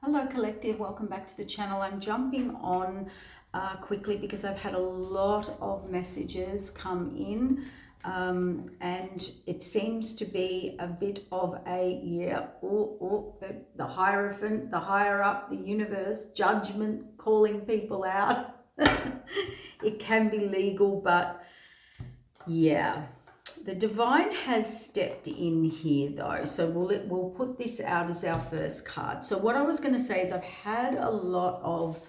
Hello collective, welcome back to the channel. I'm jumping on quickly because I've had a lot of messages come in and it seems to be a bit of a, the Hierophant, the higher up, the universe, judgment, calling people out. It can be legal, but yeah. The divine has stepped in here though, so we'll put this out as our first card. So what I was going to say is I've had a lot of,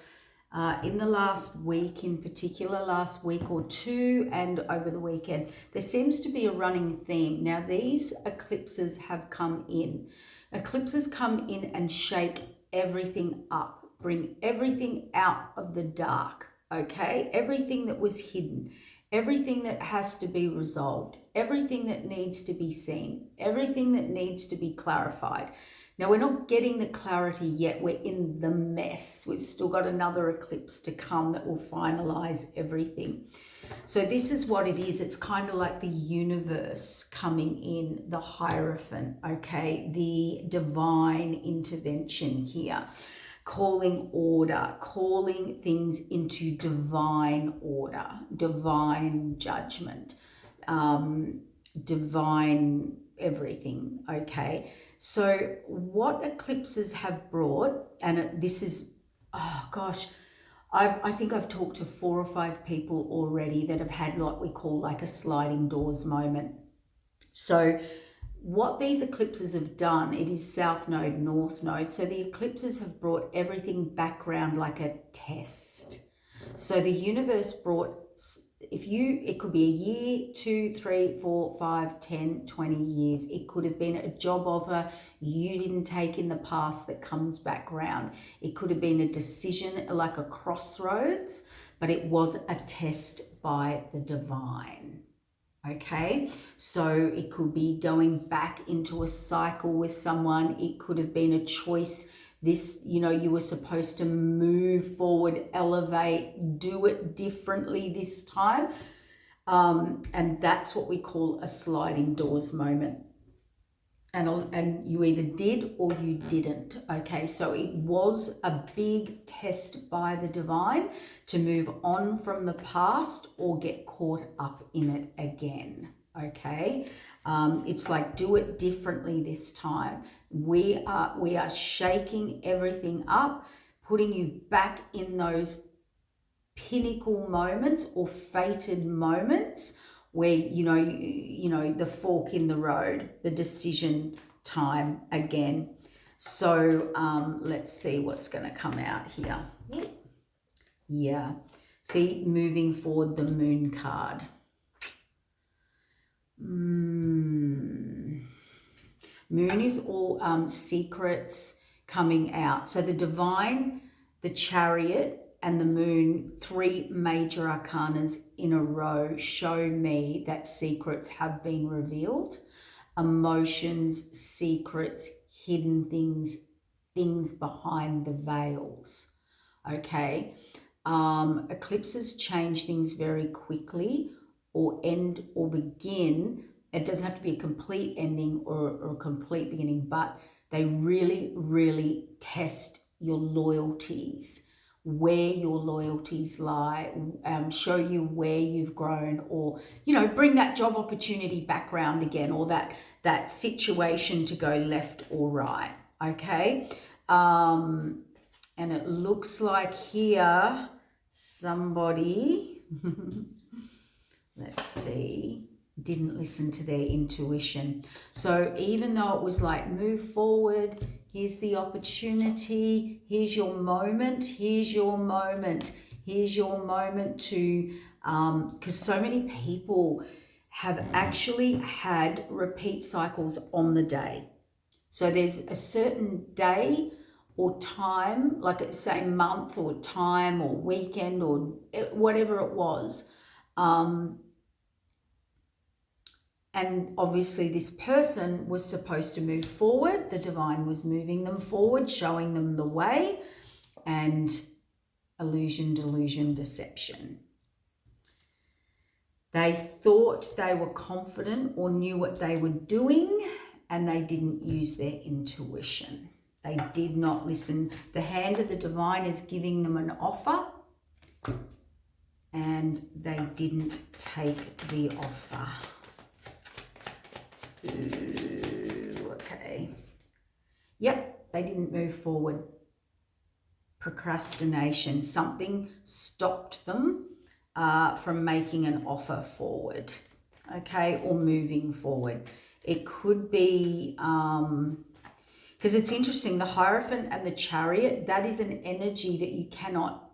in the last week in particular, last week or two and over the weekend, there seems to be a running theme. Now these eclipses have come in. Eclipses come in and shake everything up, bring everything out of the dark, okay? Everything that was hidden, everything that has to be resolved, everything that needs to be seen, everything that needs to be clarified. Now, we're not getting the clarity yet. We're in the mess. We've still got another eclipse to come that will finalize everything. So this is what it is. It's kind of like the universe coming in, the Hierophant, okay? The divine intervention here. Calling order, calling things into divine order, divine judgment, divine everything, okay? So what eclipses have brought, and this is, oh gosh, I think I've talked to 4 or 5 people already that have had what we call like a sliding doors moment. So what these eclipses have done, it is South Node, North Node. So the eclipses have brought everything back around like a test. So the universe brought, it could be a year, 2, 3, 4, 5, 10, 20 years. It could have been a job offer you didn't take in the past that comes back round. It could have been a decision like a crossroads, but it was a test by the divine. Okay, so it could be going back into a cycle with someone. It could have been a choice. This, you were supposed to move forward, elevate, do it differently this time. And that's what we call a sliding doors moment. And you either did or you didn't, okay? So it was a big test by the divine to move on from the past or get caught up in it again, okay? It's like, do it differently this time. We are shaking everything up, putting you back in those pinnacle moments or fated moments where, the fork in the road, the decision time again. So let's see what's going to come out here. Yeah. See, moving forward, the Moon card. Moon is all secrets coming out. So the divine, the Chariot, and the Moon, 3 major arcanas in a row show me that secrets have been revealed. Emotions, secrets, hidden things, things behind the veils, okay? Eclipses change things very quickly or end or begin. It doesn't have to be a complete ending or a complete beginning, but they really, really test your loyalties, where your loyalties lie, show you where you've grown, or bring that job opportunity back round again, or that situation to go left or right, okay? And it looks like here somebody let's see, didn't listen to their intuition. So even though it was like, move forward, here's the opportunity, here's your moment, here's your moment, here's your moment to, because so many people have actually had repeat cycles on the day. So there's a certain day or time, like say month or time or weekend or whatever it was. And obviously this person was supposed to move forward. The divine was moving them forward, showing them the way, and illusion, delusion, deception. They thought they were confident or knew what they were doing, and they didn't use their intuition. They did not listen. The hand of the divine is giving them an offer, and they didn't take the offer. Ooh, okay. Yep, they didn't move forward. Procrastination. Something stopped them from making an offer forward, okay, or moving forward. It could be, because it's interesting, the Hierophant and the Chariot, that is an energy that you cannot,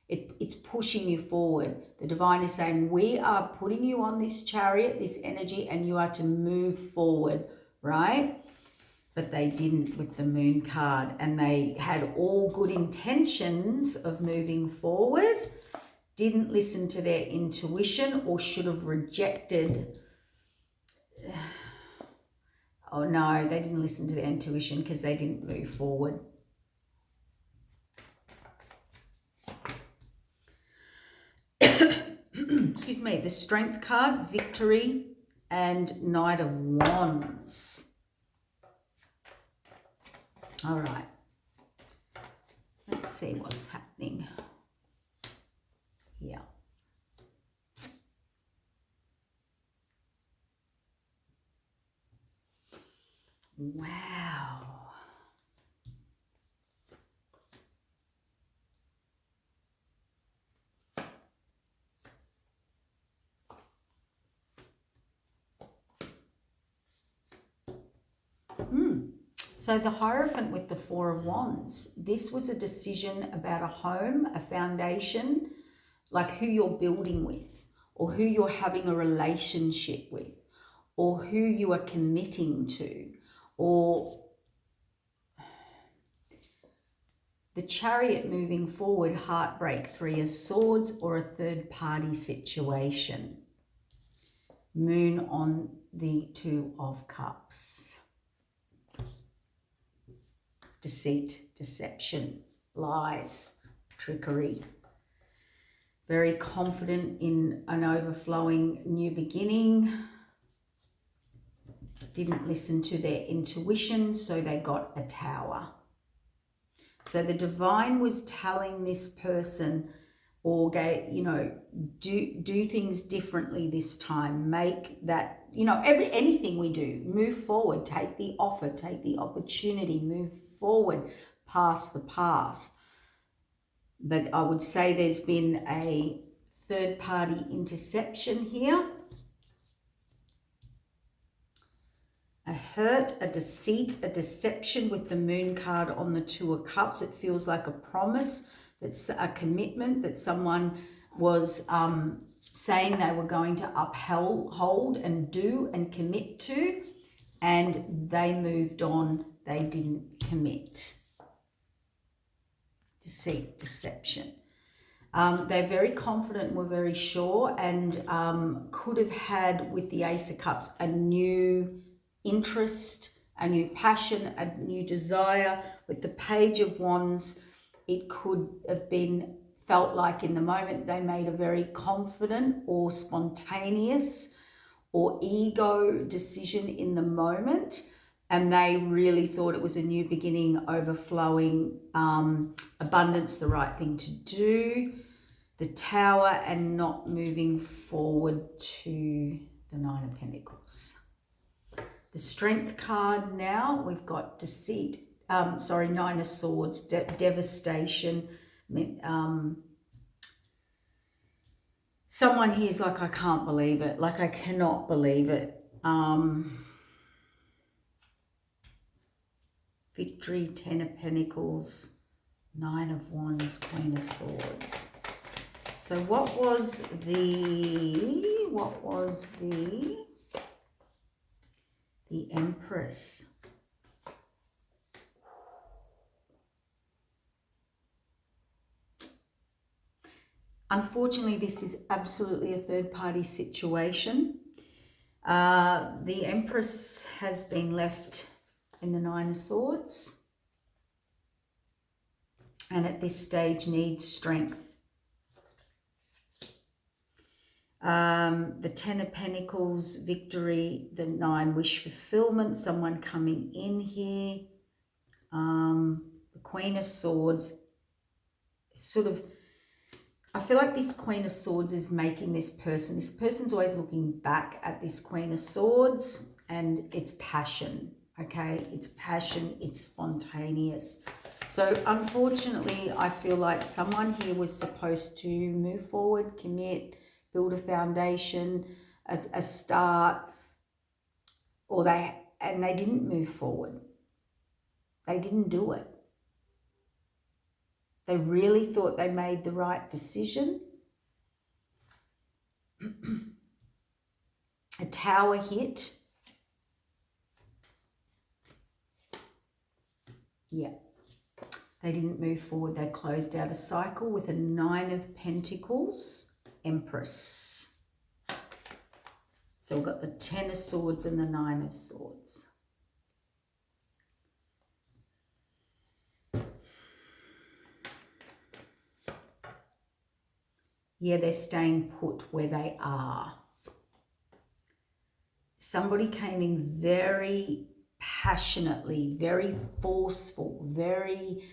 it's pushing you forward. The divine is saying, we are putting you on this chariot, this energy, and you are to move forward, right? But they didn't with the Moon card, and they had all good intentions of moving forward, didn't listen to their intuition, or should have rejected. Oh no, they didn't listen to their intuition because they didn't move forward. Excuse me, the Strength card, Victory, and Knight of Wands. All right. Let's see what's happening here. Wow. So the Hierophant with the Four of Wands, this was a decision about a home, a foundation, like who you're building with, or who you're having a relationship with, or who you are committing to, or the Chariot moving forward, heartbreak, Three of Swords, or a third party situation. Moon on the Two of Cups. Deceit, deception, lies, trickery. Very confident in an overflowing new beginning. Didn't listen to their intuition, so they got a Tower. So the divine was telling this person, or do things differently this time. Make that, anything we do, move forward, take the offer, take the opportunity, move forward past the past. But I would say there's been a third party interception here. A hurt, a deceit, a deception with the Moon card on the Two of Cups. It feels like a promise, that's a commitment that someone was saying they were going to uphold and do and commit to, and they moved on. They didn't commit. Deceit, deception. They're very confident, were very sure, and could have had, with the Ace of Cups, a new interest, a new passion, a new desire. With the Page of Wands, it could have been felt like in the moment they made a very confident or spontaneous or ego decision in the moment, and they really thought it was a new beginning, overflowing, abundance, the right thing to do. The Tower, and not moving forward to the Nine of Pentacles. The Strength card now, we've got deceit, Nine of Swords, devastation. Someone here's like, I can't believe it. Like, I cannot believe it. Victory, Ten of Pentacles, Nine of Wands, Queen of Swords. So what was the Empress? Unfortunately, this is absolutely a third-party situation. The Empress has been left in the Nine of Swords, and at this stage needs strength. The Ten of Pentacles, victory, the Nine, wish fulfillment, someone coming in here, The Queen of Swords, sort of, I feel like this Queen of Swords is making this person's always looking back at this Queen of Swords, and it's passion, okay? It's passion, it's spontaneous. So unfortunately, I feel like someone here was supposed to move forward, commit, build a foundation, a start, and they didn't move forward. They didn't do it. They really thought they made the right decision. A Tower hit. Yeah. They didn't move forward. They closed out a cycle with a Nine of Pentacles, Empress. So we've got the Ten of Swords and the Nine of Swords. Yeah, they're staying put where they are. Somebody came in very passionately, very forceful, very,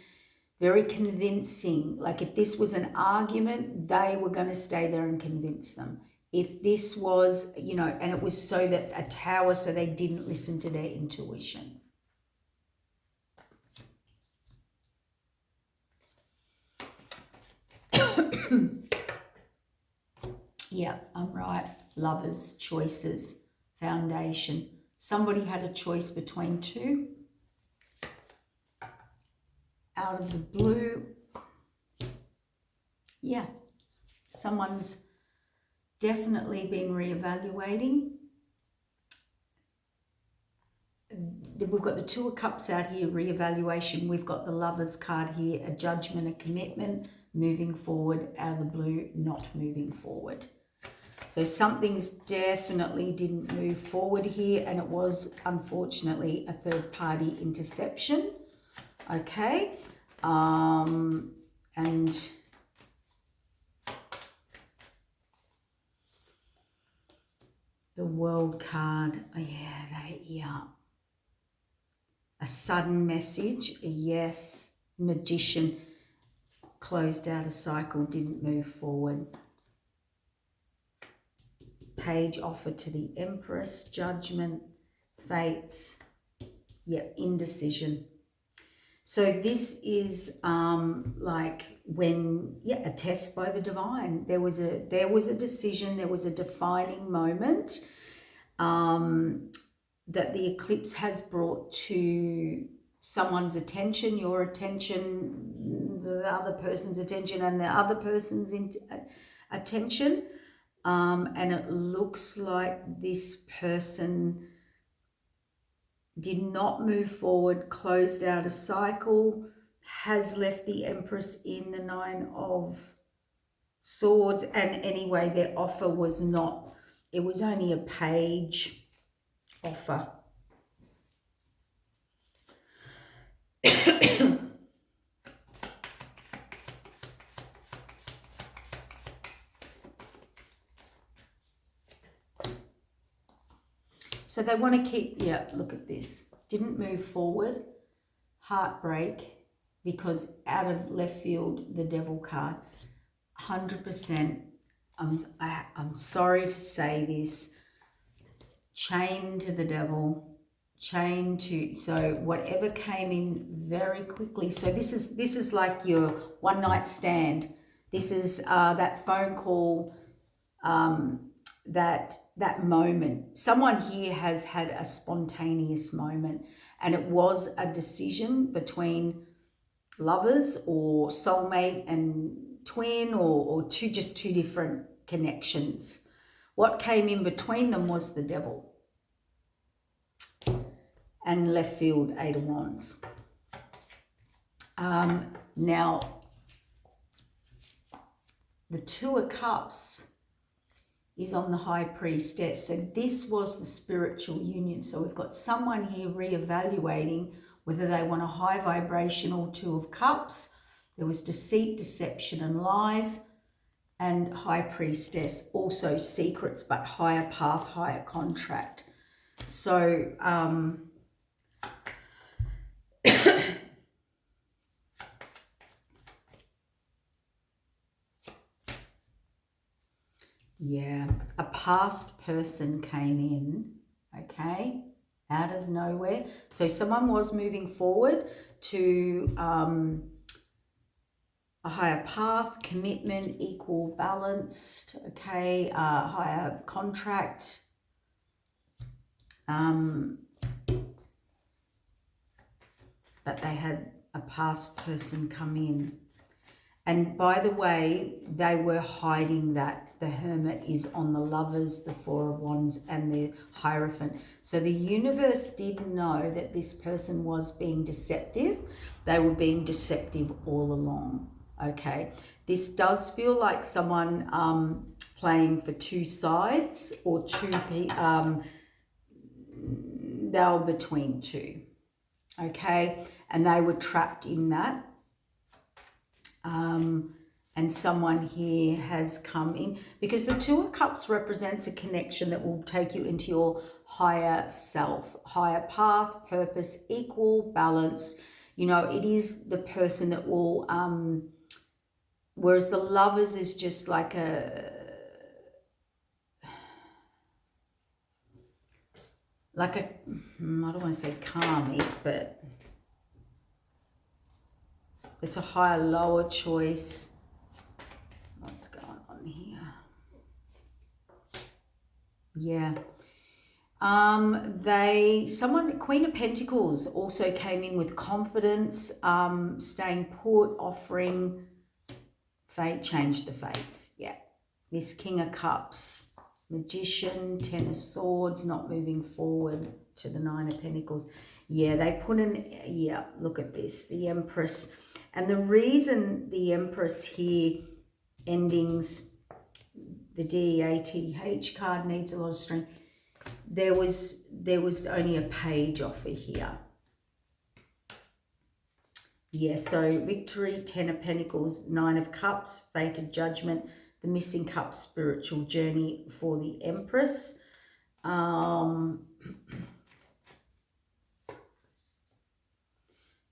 very convincing. Like if this was an argument, they were going to stay there and convince them. If this was, you know, and it was so that a Tower, so they didn't listen to their intuition. Yeah, I'm right. Lovers, choices, foundation. Somebody had a choice between two. Out of the blue. Yeah, someone's definitely been reevaluating. We've got the Two of Cups out here, reevaluation. We've got the Lovers card here, a judgment, a commitment, moving forward. Out of the blue, not moving forward. So something's definitely didn't move forward here, and it was unfortunately a third party interception. Okay. And the World card, yeah. A sudden message, a yes. Magician, closed out a cycle, didn't move forward. Page offered to the Empress, judgment, fates, yeah, indecision. So this is like when, yeah, a test by the divine. There was a decision, there was a defining moment that the eclipse has brought to someone's attention, your attention, the other person's attention, and the other person's attention. And it looks like this person did not move forward, closed out a cycle, has left the Empress in the Nine of Swords. And anyway, their offer was not, it was only a page offer. So they want to keep, yeah, look at this. Didn't move forward, heartbreak, because out of left field, the Devil card, 100%, I'm sorry to say this, chained to the Devil, chained to, so whatever came in very quickly. So this is like your one night stand. This is that phone call, that moment. Someone here has had a spontaneous moment, and it was a decision between lovers or soulmate and twin, or just two different connections. What came in between them was the Devil. And left field, Eight of Wands. Now, the Two of Cups is on the High Priestess. So this was the spiritual union. So we've got someone here reevaluating whether they want a high vibrational Two of Cups. There was deceit, deception, and lies. And High Priestess, also secrets, but higher path, higher contract. So Yeah, a past person came in, okay, out of nowhere. So someone was moving forward to a higher path, commitment, equal, balanced, okay, higher contract. But they had a past person come in. And by the way, they were hiding that. The Hermit is on the Lovers, the Four of Wands, and the Hierophant. So the universe did know that this person was being deceptive. They were being deceptive all along. Okay, this does feel like someone playing for two sides, or they were between two. Okay, and they were trapped in that. And someone here has come in, because the Two of Cups represents a connection that will take you into your higher self, higher path, purpose, equal, balanced. You know, it is the person that will, whereas the Lovers is just like I don't want to say karmic, but it's a higher, lower choice. What's going on here? Yeah. Queen of Pentacles also came in with confidence, staying put, offering fate, change the fates. Yeah. This King of Cups, Magician, Ten of Swords, not moving forward to the Nine of Pentacles. Yeah, they put in, yeah, look at this, the Empress. And the reason the Empress here, endings, the DATH card needs a lot of strength. There was only a page offer here. Yeah, so Victory, Ten of Pentacles, Nine of Cups, Fated Judgment, the Missing Cup, Spiritual Journey for the Empress. Knight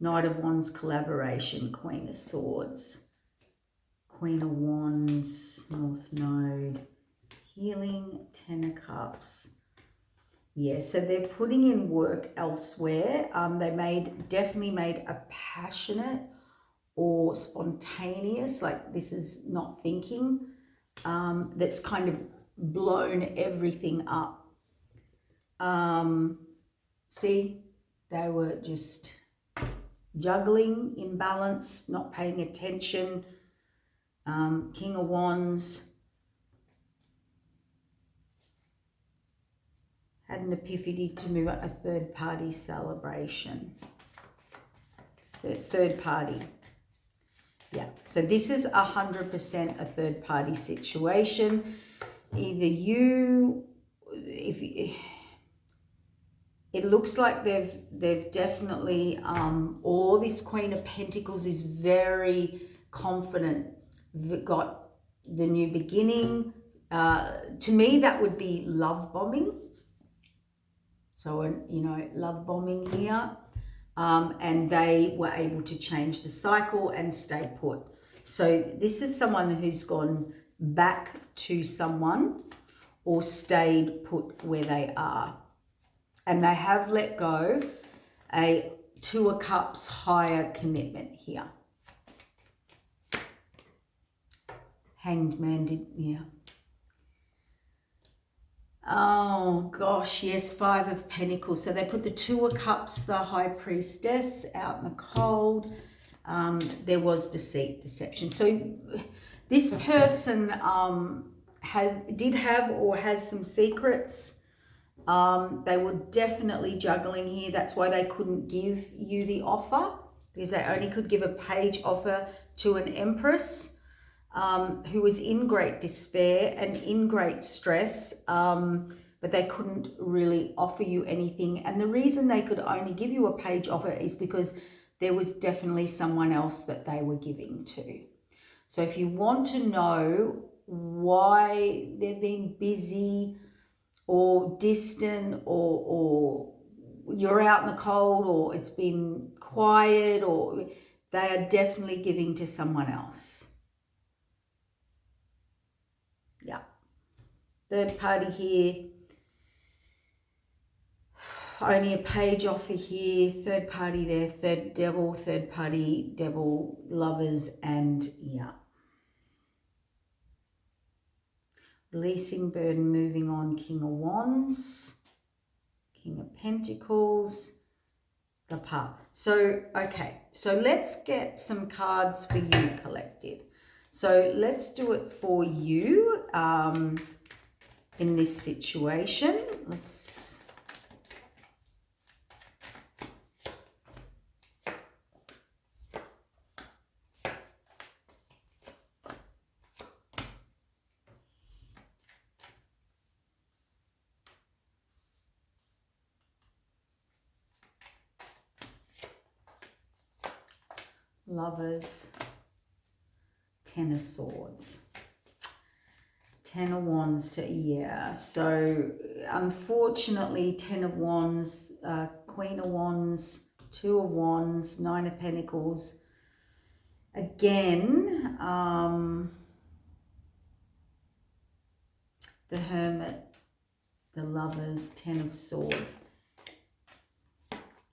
of Wands, Collaboration, Queen of Swords, Queen of Wands, North Node, Healing, Ten of Cups. Yeah, so they're putting in work elsewhere. They definitely made a passionate or spontaneous, like this is not thinking, that's kind of blown everything up. See, they were just juggling, imbalanced, not paying attention. King of Wands had an epiphany to move on, a third party celebration. It's third party. Yeah, so this is 100% a third party situation. Either it looks like they've definitely, or this Queen of Pentacles is very confident. They've got the new beginning. To me, that would be love bombing. So, you know, love bombing here. And they were able to change the cycle and stay put. So this is someone who's gone back to someone or stayed put where they are. And they have let go a Two of Cups higher commitment here. Hanged Man did, yeah. Oh gosh, yes, Five of Pentacles. So they put the Two of Cups, the High Priestess, out in the cold. There was deceit, deception. So this person did have or has some secrets. They were definitely juggling here. That's why they couldn't give you the offer, because they only could give a page offer to an Empress. Who was in great despair and in great stress, but they couldn't really offer you anything. And the reason they could only give you a page offer is because there was definitely someone else that they were giving to. So if you want to know why they've been busy or distant, or you're out in the cold, or it's been quiet, or they are definitely giving to someone else. Yeah. Third party here. Only a page offer here. Third party there. Third party, devil, lovers, and yeah. Releasing burden, moving on. King of Wands. King of Pentacles. The Path. So, okay. So let's get some cards for you, collective. So let's do it for you in this situation. Let's... Lovers, Ten of Swords, Ten of Wands to, yeah. So unfortunately, Ten of Wands, Queen of Wands, Two of Wands, Nine of Pentacles. Again, the Hermit, the Lovers, Ten of Swords.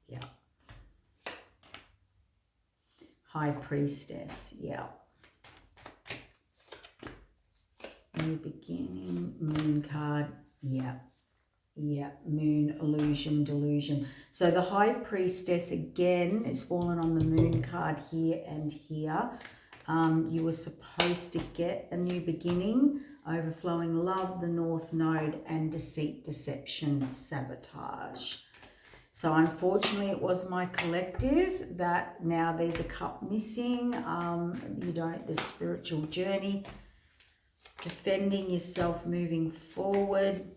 Yeah. High Priestess, yeah. New beginning, Moon card, yeah. Yeah, Moon, illusion, delusion. So the High Priestess again is fallen on the Moon card here and here. You were supposed to get a new beginning, overflowing love, the North Node, and deceit, deception, sabotage. So unfortunately, it was my collective that now there's a cup missing. The spiritual journey, defending yourself, moving forward.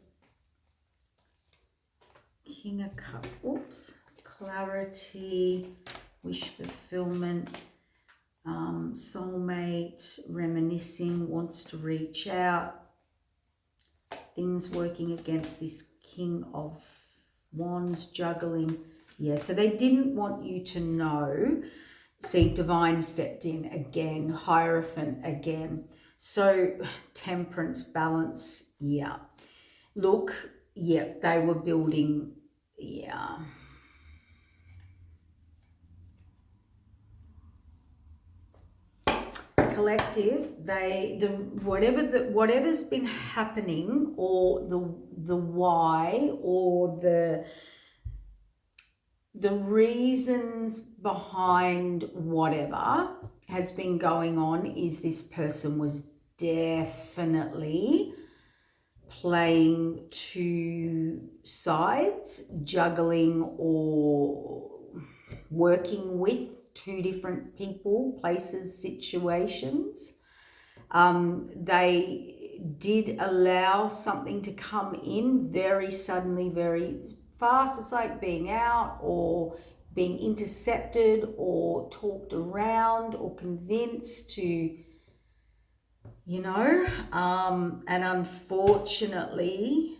King of Cups, oops, clarity, wish fulfillment, soulmate, reminiscing, wants to reach out. Things working against this King of Wands, juggling. Yeah, so they didn't want you to know. See, Divine stepped in again, Hierophant again. So Temperance, balance, yeah. Look, yeah, they were building, yeah. Collective, whatever's been happening, or the why, or the reasons behind whatever has been going on is this person was definitely playing two sides, juggling or working with two different people, places, situations. They did allow something to come in very suddenly, very fast. It's like being out or being intercepted or talked around or convinced to, you know, and unfortunately,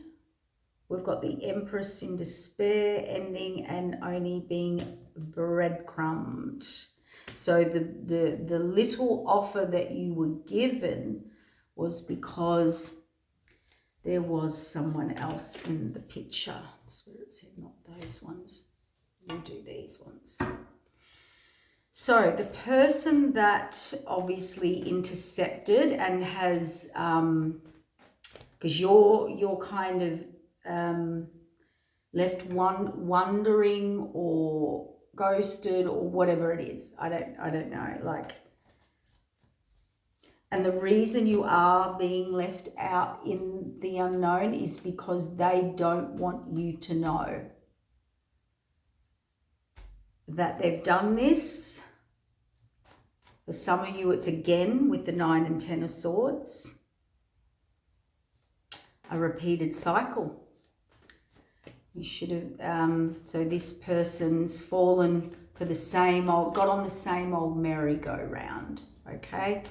we've got the Empress in despair ending and only being breadcrumbed. So the little offer that you were given was because there was someone else in the picture. Spirit said not those ones. We'll do these ones. So the person that obviously intercepted and has, because you're kind of left wondering or ghosted or whatever it is. I don't know. Like, and the reason you are being left out in the unknown is because they don't want you to know that they've done this. For some of you, it's again with the 9 and 10 of Swords. A repeated cycle. You should have, so this person's fallen for the same old, got on the same old merry-go-round, okay?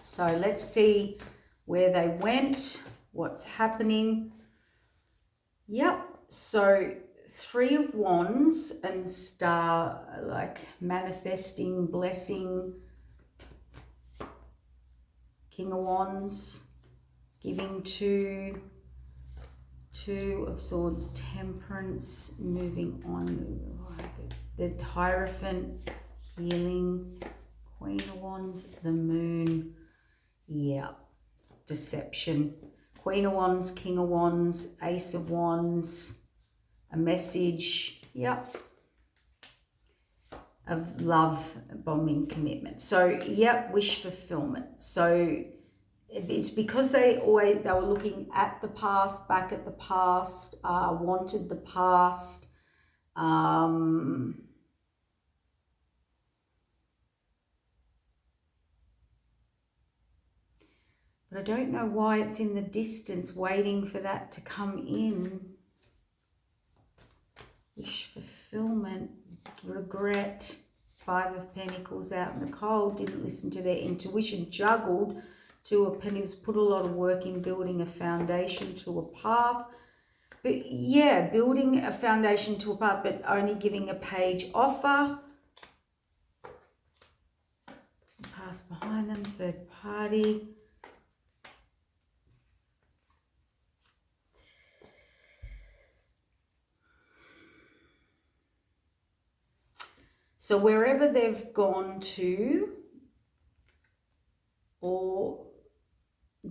So let's see where they went, what's happening. Yep, so 3 of Wands and Star, like manifesting, blessing, King of Wands, giving to Two of Swords, Temperance, moving on. The Hierophant, healing, Queen of Wands, the Moon, yeah, deception. Queen of Wands, King of Wands, Ace of Wands, a message, yep, of love, bombing, commitment. So, yep, wish fulfillment. So it's because they were looking at the past, back at the past, wanted the past. But I don't know why it's in the distance, waiting for that to come in. Wish fulfillment, regret, Five of Pentacles out in the cold, didn't listen to their intuition, juggled. Two of Pentacles, put a lot of work in building a foundation to a path. But yeah, building a foundation to a path, but only giving a page offer. Pass behind them, third party. So wherever they've gone to or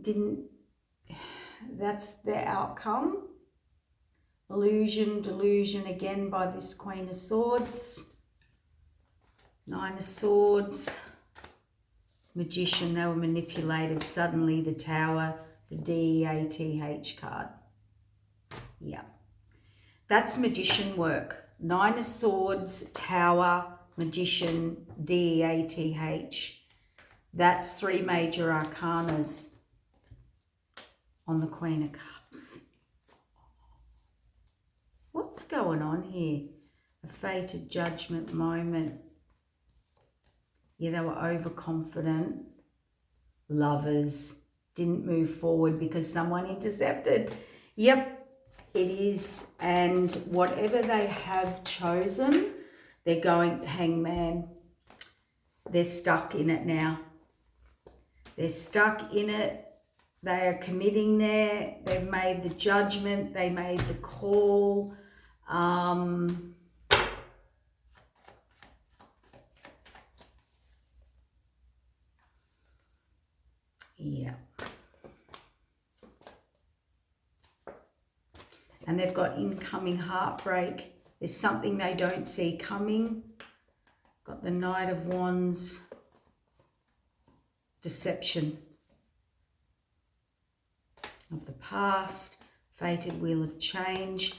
didn't, that's their outcome. Illusion, delusion, again by this Queen of Swords. Nine of Swords. Magician, they were manipulated. Suddenly the Tower, the DEATH card. Yeah. That's magician work. Nine of Swords, Tower, Magician, DEATH. That's three major arcanas on the Queen of Cups. What's going on here? A fated judgment moment. Yeah, they were overconfident. Lovers. Didn't move forward because someone intercepted. Yep, it is. And whatever they have chosen, they're going hangman. They're stuck in it now. They're stuck in it. They are committing there. They've made the judgment. They made the call. Yeah. And they've got incoming heartbreak. There's something they don't see coming. Got the Knight of Wands. Deception of the past. Fated Wheel of Change.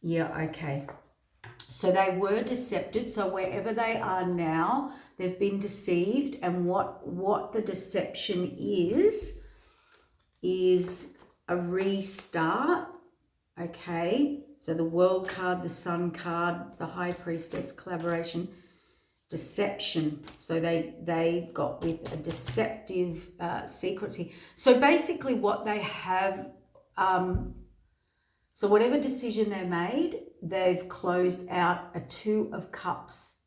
Yeah, okay. So they were decepted. So wherever they are now, they've been deceived. And what the deception is a restart. Okay. So the World card, the Sun card, the High Priestess, collaboration, deception. So they've got with a deceptive secrecy. So basically what they have, so whatever decision they made, they've closed out a Two of Cups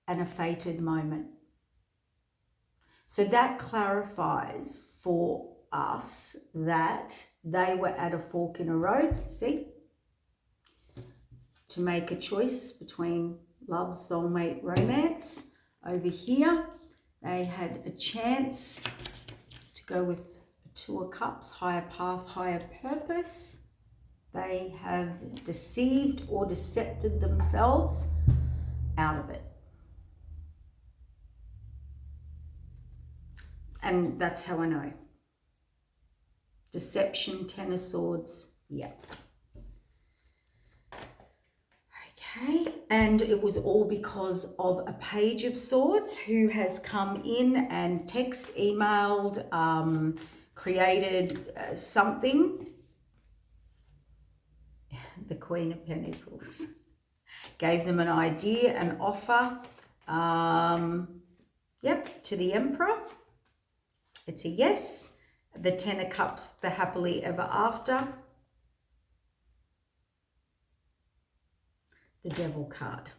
and a fated moment. So that clarifies for us that they were at a fork in a road, see? To make a choice between love, soulmate, romance. Over here, they had a chance to go with Two of Cups, higher path, higher purpose. They have deceived or decepted themselves out of it. And that's how I know. Deception, Ten of Swords, yeah. Okay, and it was all because of a Page of Swords who has come in and emailed, created something. The Queen of Pentacles. Gave them an idea, an offer. Yep, to the Emperor. It's a yes. The Ten of Cups, the happily ever after. The Devil card.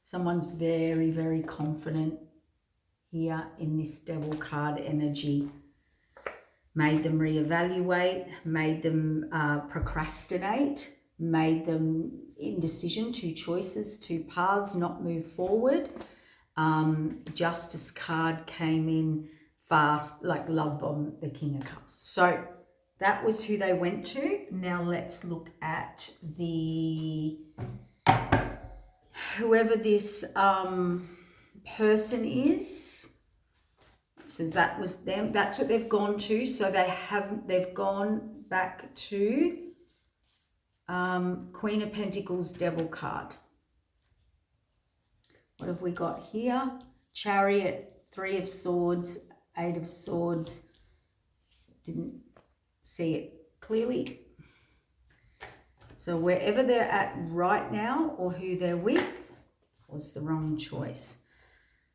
Someone's very, very confident here in this Devil card energy. Made them reevaluate, made them procrastinate, made them indecision, two choices, two paths, not move forward. Justice card came in fast, like love bomb, the King of Cups. So that was who they went to. Now let's look at the whoever this person is. Says that was them. That's what they've gone to. So they've gone back to Queen of Pentacles, Devil card. What have we got here? Chariot, Three of Swords, Eight of Swords. Didn't see it clearly. So wherever they're at right now or who they're with was the wrong choice.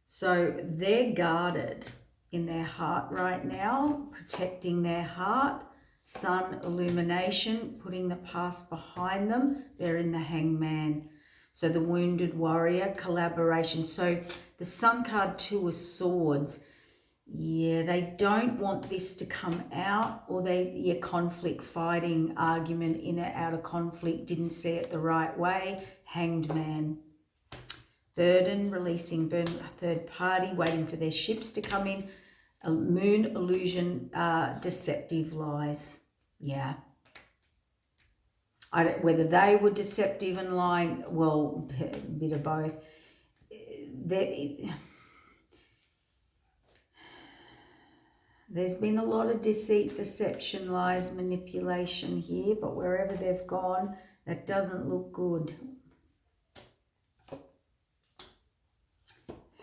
So they're guarded in their heart right now, protecting their heart. Sun, illumination, putting the past behind them. They're in the Hangman. So the Wounded Warrior, collaboration. So the Sun card, Two of Swords. Yeah, they don't want this to come out, or conflict, fighting, argument, in or out of conflict, didn't see it the right way. Hanged Man. Burden, releasing burden, third party, waiting for their ships to come in. Moon, illusion, deceptive lies. Yeah. Whether they were deceptive and lying, well, a bit of both. There's been a lot of deceit, deception, lies, manipulation here, but wherever they've gone, that doesn't look good.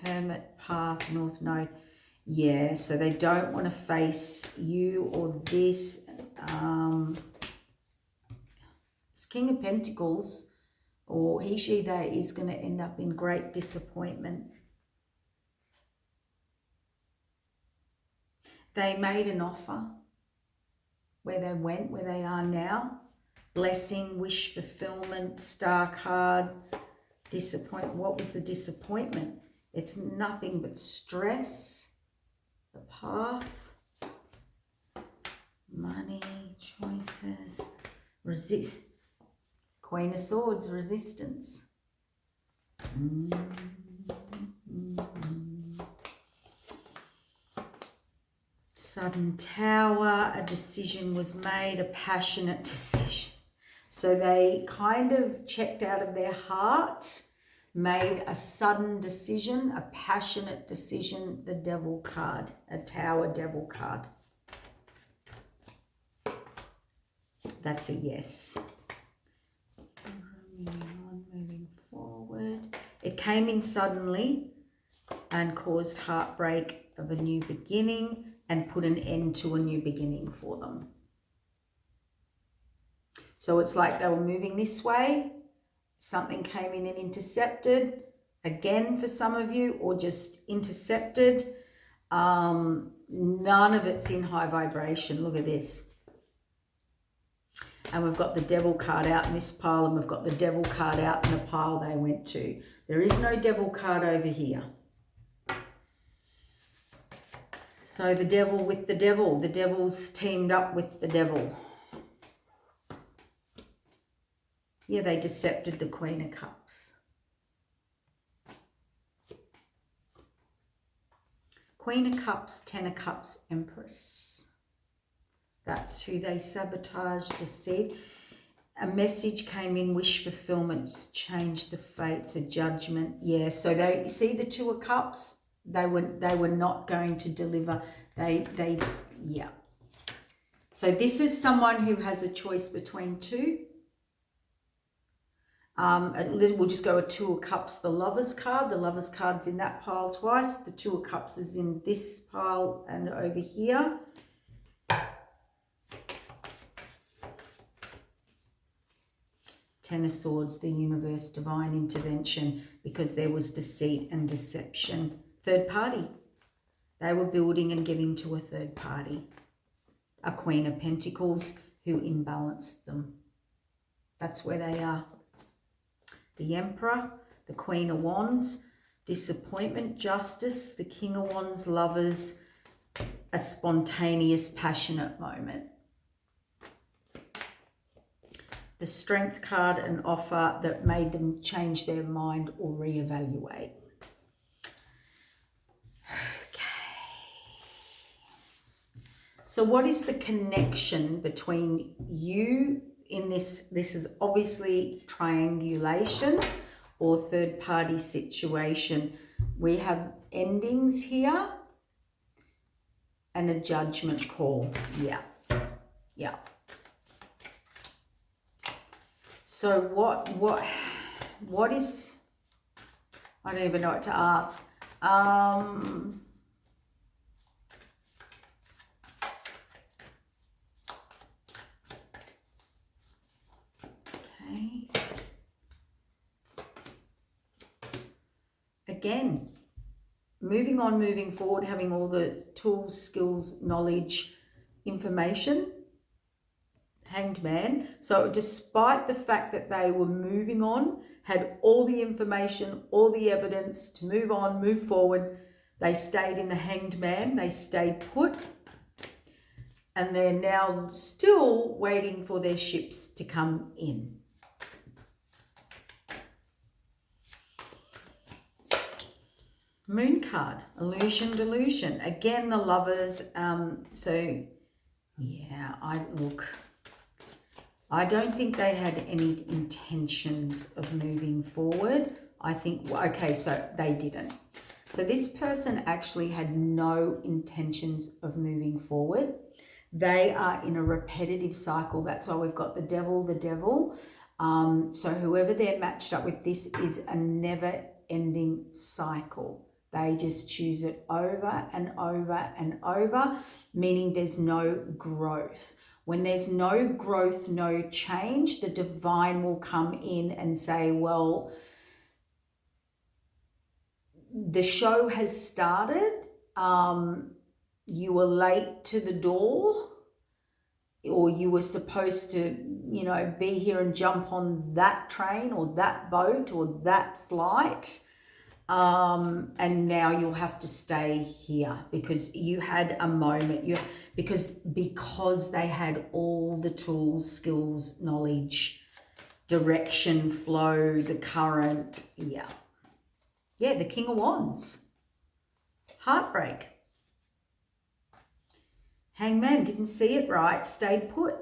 Hermit, Path, North Node. Yeah, so they don't want to face you or this. This King of Pentacles, or he, she, they, is going to end up in great disappointment. They made an offer where they went, where they are now. Blessing, wish fulfillment, Star card, disappointment. What was the disappointment? It's nothing but stress. The Path, money, choices, Queen of Swords, resistance. Sudden Tower, a decision was made, a passionate decision. So they kind of checked out of their heart, made a sudden decision, a passionate decision, the Devil card, a Tower, Devil card. That's a yes. Moving forward. It came in suddenly and caused heartbreak of a new beginning and put an end to a new beginning for them. So it's like they were moving this way. Something came in and intercepted, again for some of you, or just intercepted. None of it's in high vibration. Look at this. And we've got the Devil card out in this pile, and we've got the Devil card out in the pile they went to. There is no Devil card over here. So the Devil with the Devil. The Devil's teamed up with the Devil. Yeah, they decepted the Queen of Cups. Queen of Cups, Ten of Cups, Empress. That's who they sabotaged, deceived. A message came in, wish fulfillment, change the fates, a judgment. Yeah, so they see the Two of Cups. They were not going to deliver. Yeah. So this is someone who has a choice between two. We'll just go with Two of Cups, the Lovers card. The Lovers card's in that pile twice. The Two of Cups is in this pile and over here. Ten of Swords, the universe, divine intervention, because there was deceit and deception. Third party. They were building and giving to a third party. A Queen of Pentacles who imbalanced them. That's where they are. The Emperor, the Queen of Wands, Disappointment, Justice, the King of Wands, Lovers, a spontaneous, passionate moment. The Strength card, an offer that made them change their mind or reevaluate. So what is the connection between you in this? This is obviously triangulation or third party situation. We have endings here and a judgment call. Yeah. Yeah. So what is, I don't even know what to ask. Again, moving on, moving forward, having all the tools, skills, knowledge, information. Hanged Man. So despite the fact that they were moving on, had all the information, all the evidence to move on, move forward, they stayed in the Hanged Man. They stayed put. And they're now still waiting for their ships to come in. Moon card, illusion, delusion. Again, the Lovers. So, yeah, I don't think they had any intentions of moving forward. I think, okay, so they didn't. So this person actually had no intentions of moving forward. They are in a repetitive cycle. That's why we've got the devil, the devil. So whoever they're matched up with, this is a never-ending cycle. They just choose it over and over and over, meaning there's no growth. When there's no growth, no change, the divine will come in and say, well, the show has started. You were late to the door, or you were supposed to, be here and jump on that train or that boat or that flight. And now you'll have to stay here because you had a moment. Because they had all the tools, skills, knowledge, direction, flow, the current. Yeah, the King of Wands. Heartbreak. Hangman, didn't see it right, stayed put.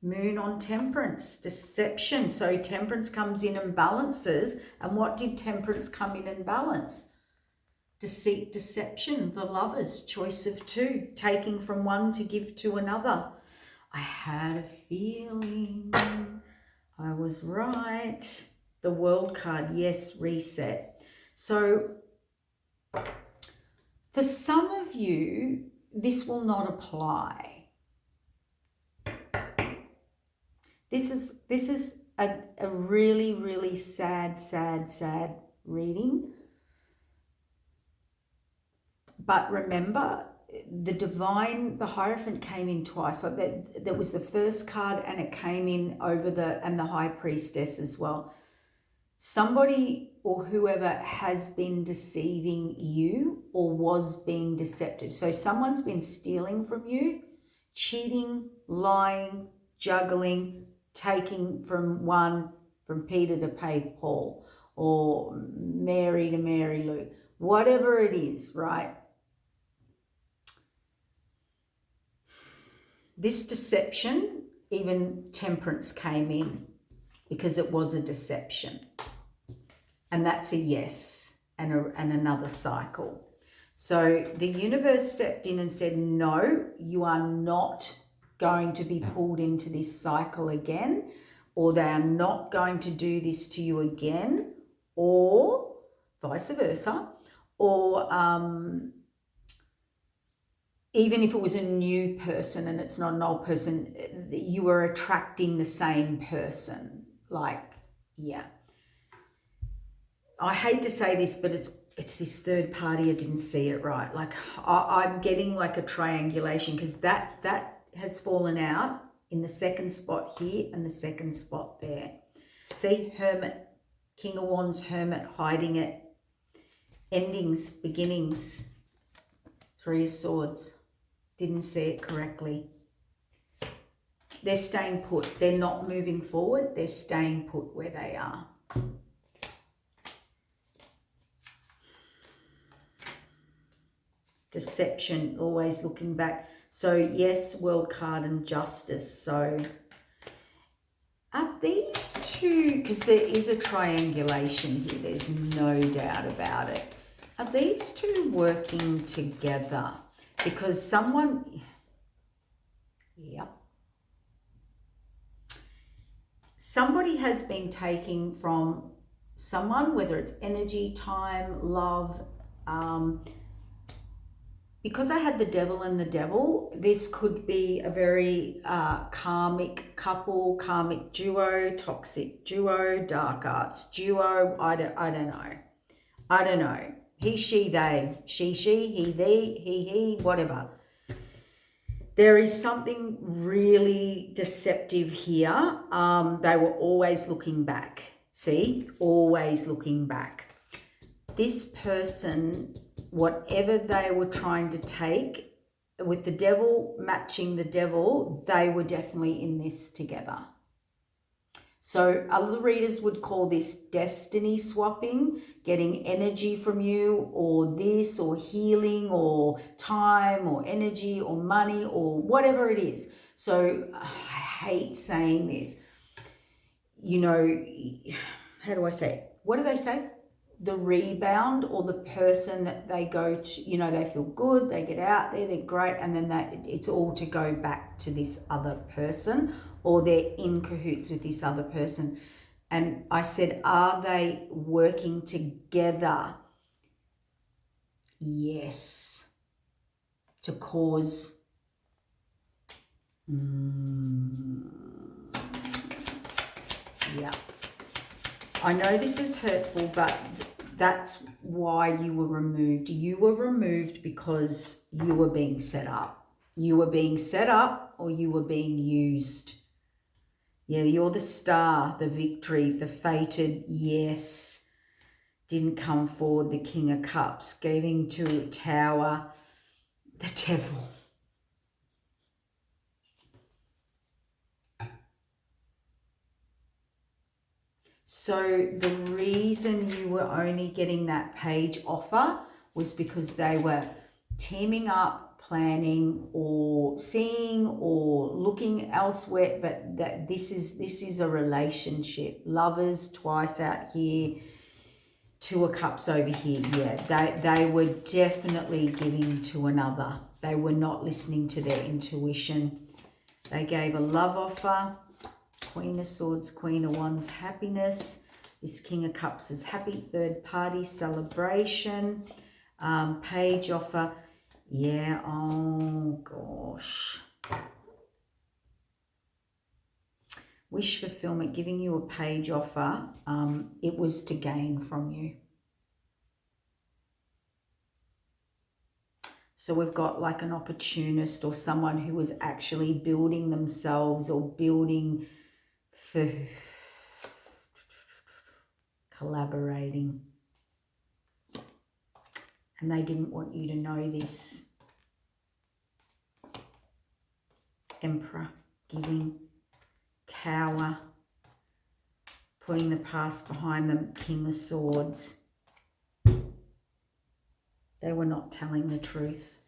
Moon on Temperance, deception. So Temperance comes in and balances. And what did Temperance come in and balance? Deceit, deception, the Lovers, choice of two, taking from one to give to another. I had a feeling I was right. The World card, yes, reset. So for some of you, this will not apply. This is a really, really sad reading. But remember, the divine, the Hierophant came in twice. So that was the first card, and it came in over and the High Priestess as well. Somebody or whoever has been deceiving you or was being deceptive. So someone's been stealing from you, cheating, lying, juggling, taking from Peter to pay Paul, or Mary to Mary Lou, whatever it is, right? This deception, even Temperance came in because it was a deception. And that's a yes, and another cycle. So the universe stepped in and said, no, you are not going to be pulled into this cycle again, or they are not going to do this to you again, or vice versa, or even if it was a new person and it's not an old person, you were attracting the same person. I hate to say this, but it's this third party. I didn't see it right. I'm getting like a triangulation, because that has fallen out in the second spot here and the second spot there. See, Hermit, King of Wands, Hermit, hiding it. Endings, beginnings. Three of Swords. Didn't see it correctly. They're staying put. They're not moving forward. They're staying put where they are. Deception, always looking back. So yes, World card and Justice. So are these two, because there is a triangulation here, there's no doubt about it. Are these two working together? Because someone, yep. Somebody has been taking from someone, whether it's energy, time, love. Because I had the Devil and the Devil, this could be a very karmic couple, karmic duo, toxic duo, dark arts duo. I don't know. I don't know. He, she, they, she, he, they, he, whatever. There is something really deceptive here. They were always looking back. See? Always looking back. This person, whatever they were trying to take, with the Devil matching the Devil, they were definitely in this together. So other readers would call this destiny swapping, getting energy from you, or this, or healing, or time, or energy, or money, or whatever it is. So I hate saying this. You know, how do I say it? What do they say? The rebound, or the person that they go to, you know, they feel good, they get out there, they're great, and then it's all to go back to this other person, or they're in cahoots with this other person. And I said, are they working together? Yes. To cause yeah. I know this is hurtful, but that's why you were removed. You were removed because you were being set up. You were being set up, or you were being used. Yeah, you're the star, the victory, the fated, yes. Didn't come forward, the King of Cups, giving to Tower, the Devil. So the reason you were only getting that page offer was because they were teaming up, planning, or seeing, or looking elsewhere. But that this is a relationship. Lovers twice out here, Two of Cups over here. Yeah, they were definitely giving to another. They were not listening to their intuition. They gave a love offer. Queen of Swords, Queen of Wands, happiness. This King of Cups is happy, third party celebration. Page offer. Yeah, oh gosh. Wish fulfillment, giving you a page offer. It was to gain from you. So we've got like an opportunist, or someone who was actually building themselves, or building for collaborating, and they didn't want you to know this. Emperor, giving, Tower, putting the past behind them, King of Swords. They were not telling the truth.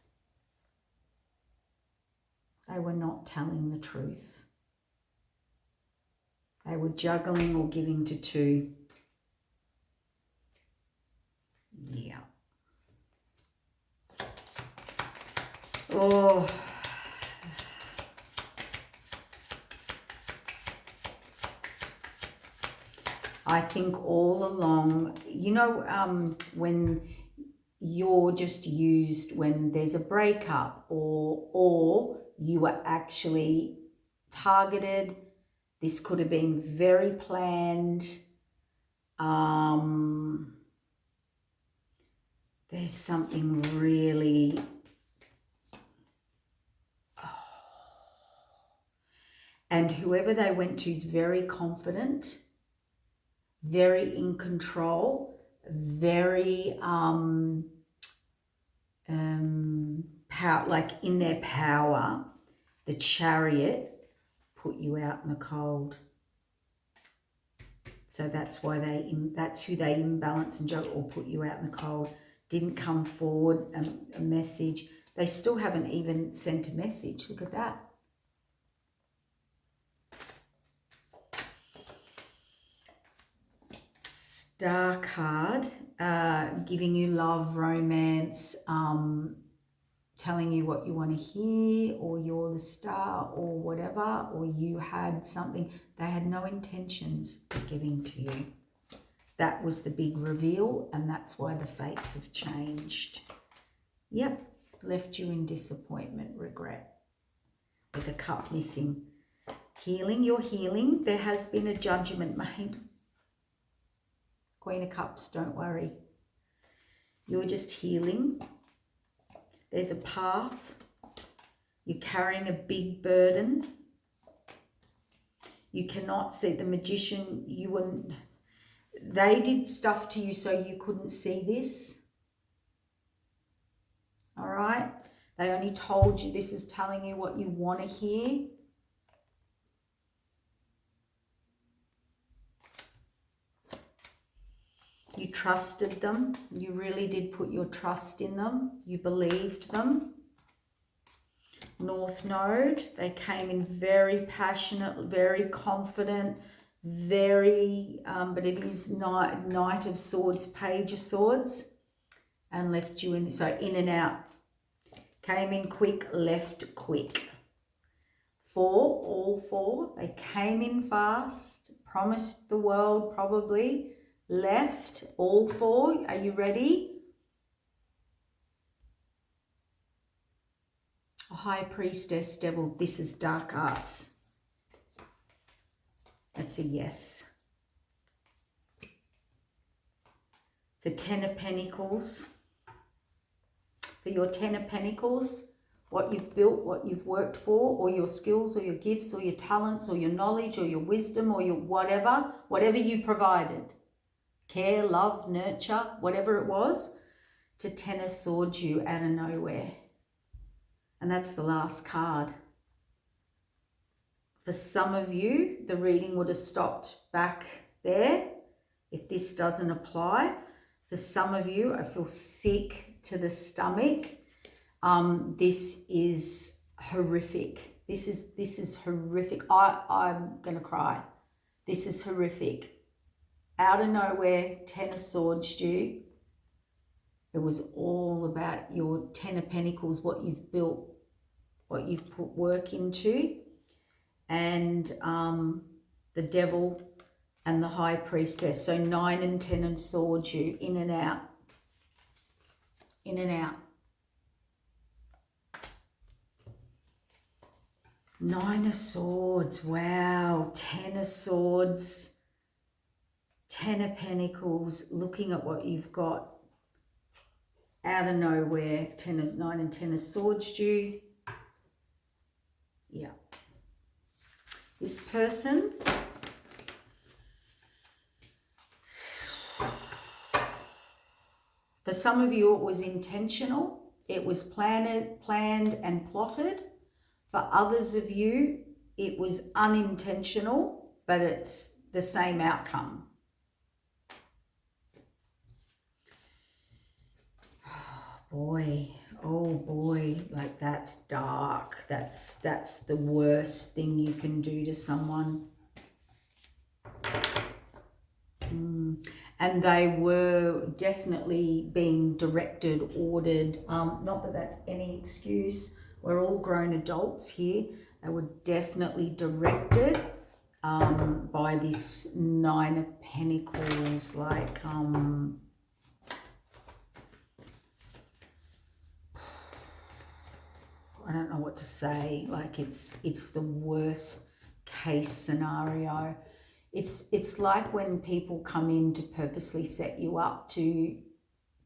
They were not telling the truth. They were juggling or giving to two. Yeah. Oh. I think all along, you know, when you're just used when there's a breakup, or you were actually targeted. This could have been very planned. There's something really... And whoever they went to is very confident, very in control, very like in their power. The Chariot put you out in the cold. So that's why that's who they imbalance and juggle, or put you out in the cold. Didn't come forward a message. They still haven't even sent a message. Look at that. Star card, giving you love, romance, telling you what you want to hear, or you're the star, or whatever, or you had something. They had no intentions of giving to you. That was the big reveal, and that's why the fates have changed. Yep, left you in disappointment, regret, with a cup missing. Healing, you're healing. There has been a judgment made. Queen of Cups, don't worry. You're just healing. There's a path. You're carrying a big burden. You cannot see. The Magician, they did stuff to you so you couldn't see this. All right? They only told you, this is telling you what you want to hear. You trusted them. You really did put your trust in them. You believed them. North Node, they came in very passionate, very confident, very, but it is Knight of Swords, Page of Swords, and left you in, so in and out. Came in quick, left quick. All four, they came in fast, promised the world probably, left, all four. Are you ready? High Priestess, Devil, this is dark arts. That's a yes. For Ten of Pentacles, for your Ten of Pentacles, what you've built, what you've worked for, or your skills, or your gifts, or your talents, or your knowledge, or your wisdom, or your whatever you provided. Care, love, nurture, whatever it was, to Ten of Swords you out of nowhere. And that's the last card. For some of you, the reading would have stopped back there if this doesn't apply. For some of you, I feel sick to the stomach. This is horrific. This is horrific. I'm going to cry. This is horrific. Out of nowhere, Ten of Swords you. It was all about your Ten of Pentacles, what you've built, what you've put work into, and the Devil and the High Priestess. So 9 and 10 of Swords you, in and out, in and out. 9 of Swords, wow. 10 of Swords. 10 of Pentacles, looking at what you've got out of nowhere. 9 and 10 of Swords you. Yeah. This person, for some of you, it was intentional. It was planned and plotted. For others of you, it was unintentional, but it's the same outcome. Oh boy, like that's dark. That's the worst thing you can do to someone. And they were definitely being directed, ordered. Not that that's any excuse. We're all grown adults here. They were definitely directed by this 9 of Pentacles, like I don't know what to say. Like it's the worst case scenario. It's like when people come in to purposely set you up to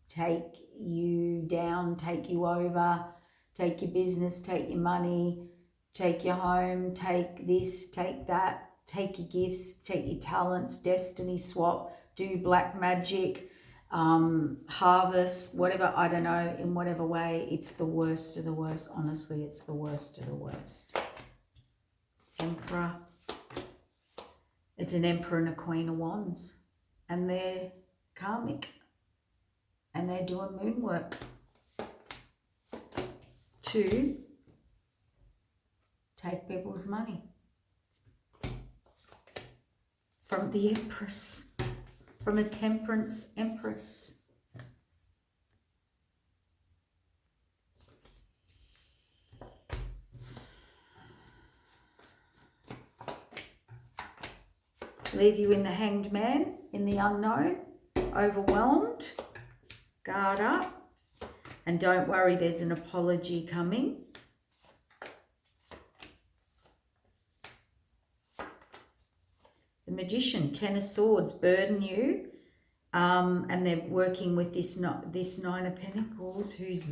take you down, take you over, take your business, take your money, take your home, take this, take that, take your gifts, take your talents, destiny swap, do black magic, harvest, whatever, I don't know, in whatever way. It's the worst of the worst. Honestly, it's the worst of the worst. Emperor. It's an Emperor and a Queen of Wands. And they're karmic. And they're doing moon work to take people's money. From the Empress. From a Temperance Empress. Leave you in the Hanged Man, in the unknown, overwhelmed, guard up, and don't worry, there's an apology coming. The Magician, Ten of Swords, burden you, and they're working with this Nine of Pentacles, who's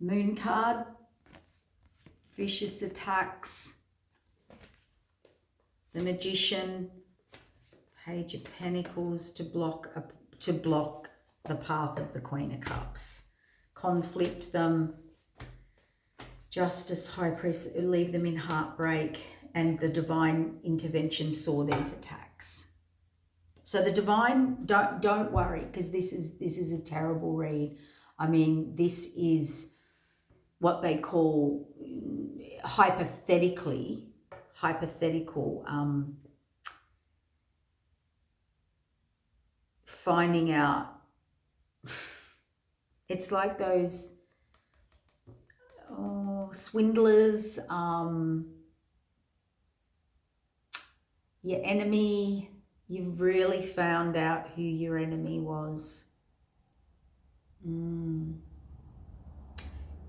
Moon card, vicious attacks. The Magician, Page of Pentacles, to block the path of the Queen of Cups, conflict them. Justice, High Priest, leave them in heartbreak, and the divine intervention saw these attacks. So the divine, don't worry, because this is a terrible read. I mean, this is what they call hypothetical finding out. It's like those swindlers, your enemy. You've really found out who your enemy was.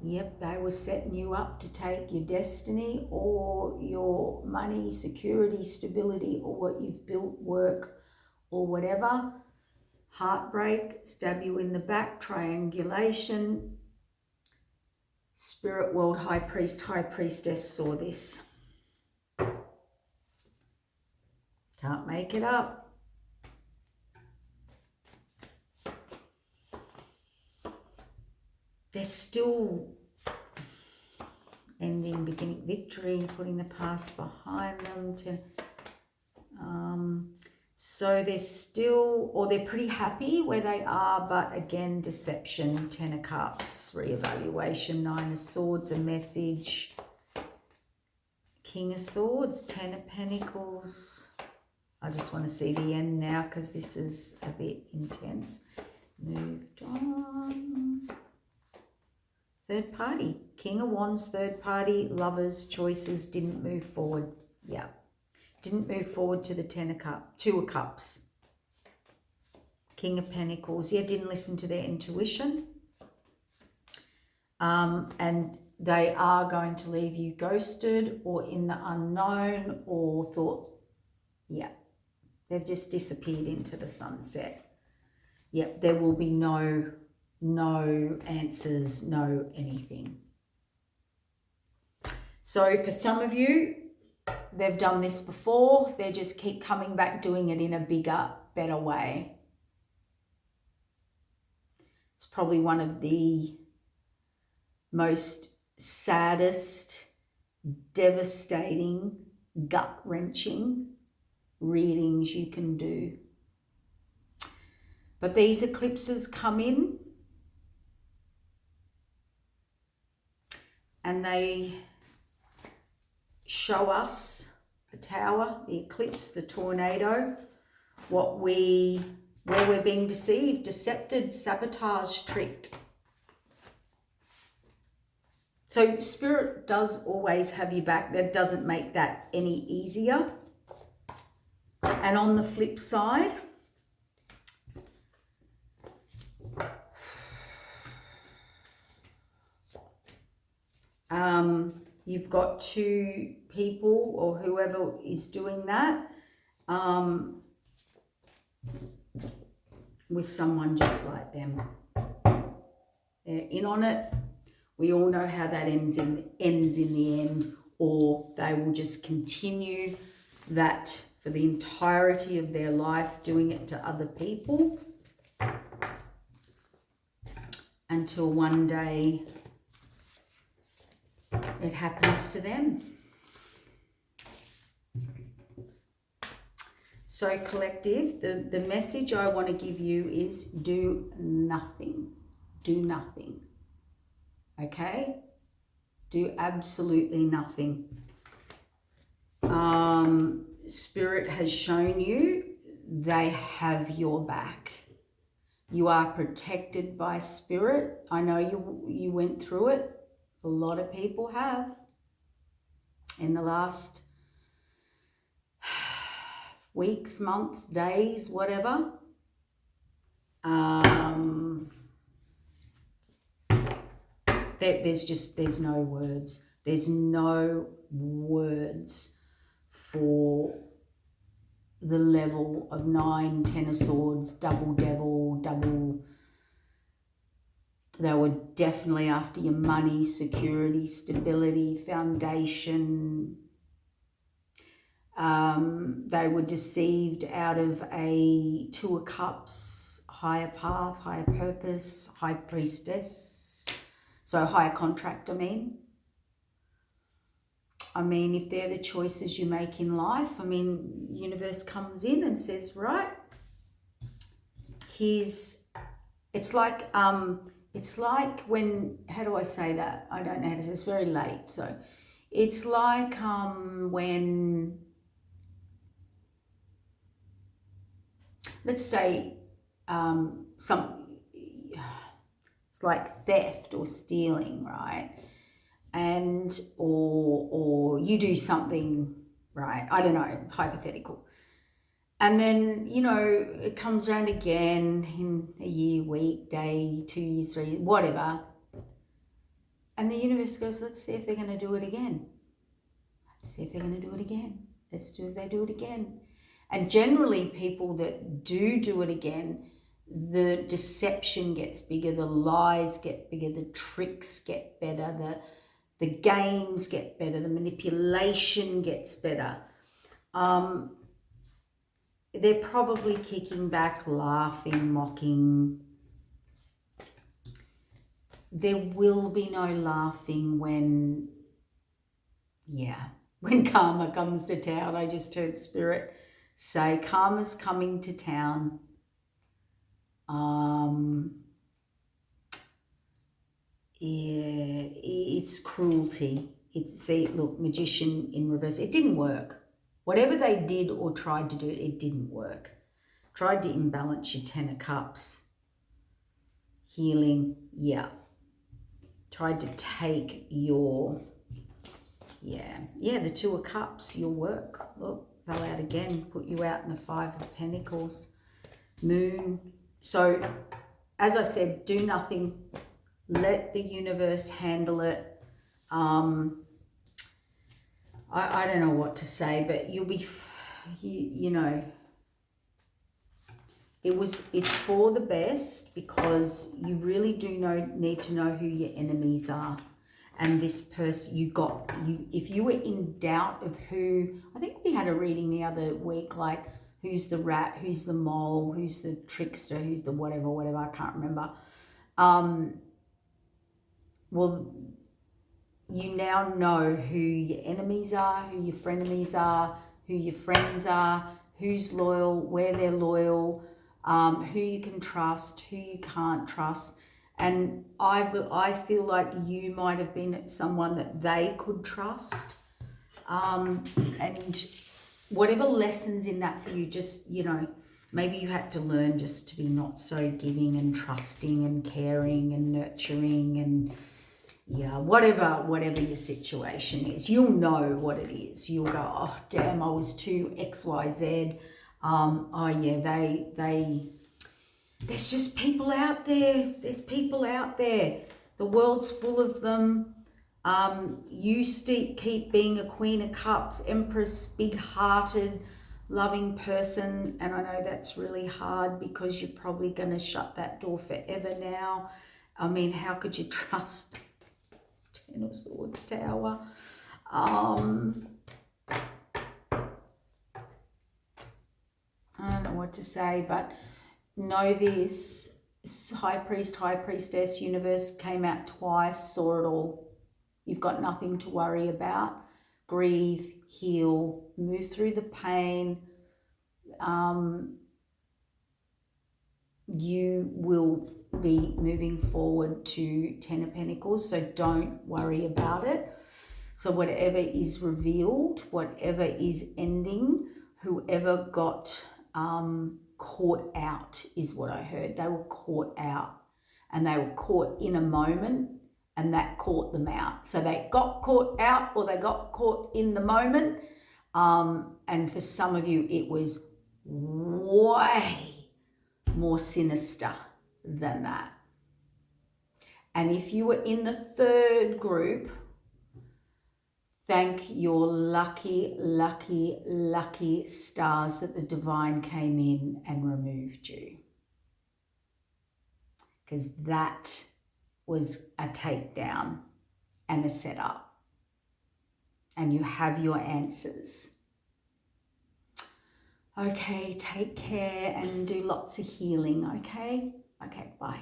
Yep, they were setting you up to take your destiny or your money, security, stability, or what you've built, work, or whatever. Heartbreak, stab you in the back, triangulation. Spirit world, high priest, high priestess saw this. Can't make it up. They're still ending, beginning, victory, putting the past behind them. So they're still, or they're pretty happy where they are, but again, deception, Ten of Cups, reevaluation, Nine of Swords, a message, King of Swords, Ten of Pentacles. I just want to see the end now because this is a bit intense. Moved on. Third party, King of Wands, third party, lovers, choices, didn't move forward. Yeah. Didn't move forward to the Two of Cups. King of Pentacles. Yeah, didn't listen to their intuition. And they are going to leave you ghosted or in the unknown, or thought, yeah, they've just disappeared into the sunset. Yep, there will be no answers, no anything. So for some of you, they've done this before. They just keep coming back doing it in a bigger, better way. It's probably one of the most saddest, devastating, gut-wrenching readings you can do. But these eclipses come in and they show us the tower, the eclipse, the tornado, where we're being deceived, decepted, sabotaged, tricked. So Spirit does always have you back. That doesn't make that any easier. And on the flip side, you've got two people or whoever is doing that with someone just like them. They're in on it, We all know how that ends in the end, or they will just continue that for the entirety of their life, doing it to other people until one day it happens to them. So collective, the message I want to give you is do nothing. Do nothing. Okay? Do absolutely nothing. Spirit has shown you they have your back. You are protected by Spirit. I know you went through it. A lot of people have in the last weeks, months, days, whatever. There's no words. There's no words for the level of 9, 10 of swords, double devil, double. They were definitely after your money, security, stability, foundation. They were deceived out of a Two of Cups, higher path, higher purpose, high priestess. So higher contract, I mean, if they're the choices you make in life, universe comes in and says, right, it's like when, how do I say that? I don't know how to say, it's very late. So it's like when, let's say, it's like theft or stealing, right? And or you do something, right? I don't know, hypothetical. And then, it comes around again in a year, week, day, 2 years, 3 years, whatever. And the universe goes, let's see if they're going to do it again. Let's see if they're going to do it again. Let's do if they do it again. And generally people that do it again, the deception gets bigger, the lies get bigger, the tricks get better, the games get better, the manipulation gets better. They're probably kicking back, laughing, mocking. There will be no laughing when karma comes to town. I just heard Spirit say karma's coming to town. It's cruelty. Look, magician in reverse. It didn't work. Whatever they did or tried to do, it didn't work. Tried to imbalance your 10 of Cups. Healing, yeah. Tried to take your, the 2 of Cups, your work. Look, fell out again, put you out in the 5 of Pentacles. Moon. So, as I said, do nothing. Let the universe handle it. I don't know what to say, but you'll be, it's for the best, because you really do need to know who your enemies are. And this person if you were in doubt of who, I think we had a reading the other week, like who's the rat, who's the mole, who's the trickster, who's the whatever, I can't remember. Well, you now know who your enemies are, who your frenemies are, who your friends are, who's loyal, where they're loyal, who you can trust, who you can't trust. And I feel like you might have been someone that they could trust. And whatever lessons in that for you, just, maybe you had to learn just to be not so giving and trusting and caring and nurturing and whatever your situation is, you'll know what it is. You'll go, oh damn, I was too XYZ. There's just people out there. There's people out there. The world's full of them. You keep being a Queen of Cups, Empress, big-hearted, loving person. And I know that's really hard because you're probably going to shut that door forever now. How could you trust Ten of Swords, Tower. I don't know what to say, but know this. High Priest, High Priestess, Universe came out twice, saw it all. You've got nothing to worry about. Grieve, heal, move through the pain. You will be moving forward to Ten of Pentacles, so don't worry about it. So whatever is revealed, whatever is ending, whoever got caught out is what I heard. They were caught out, and they were caught in a moment, and that caught them out. So they got caught out, or they got caught in the moment. And for some of you, it was way more sinister than that. And if you were in the third group, thank your lucky, lucky, lucky stars that the divine came in and removed you. Because that was a takedown and a setup. And you have your answers. Okay, take care and do lots of healing, okay? Okay, bye.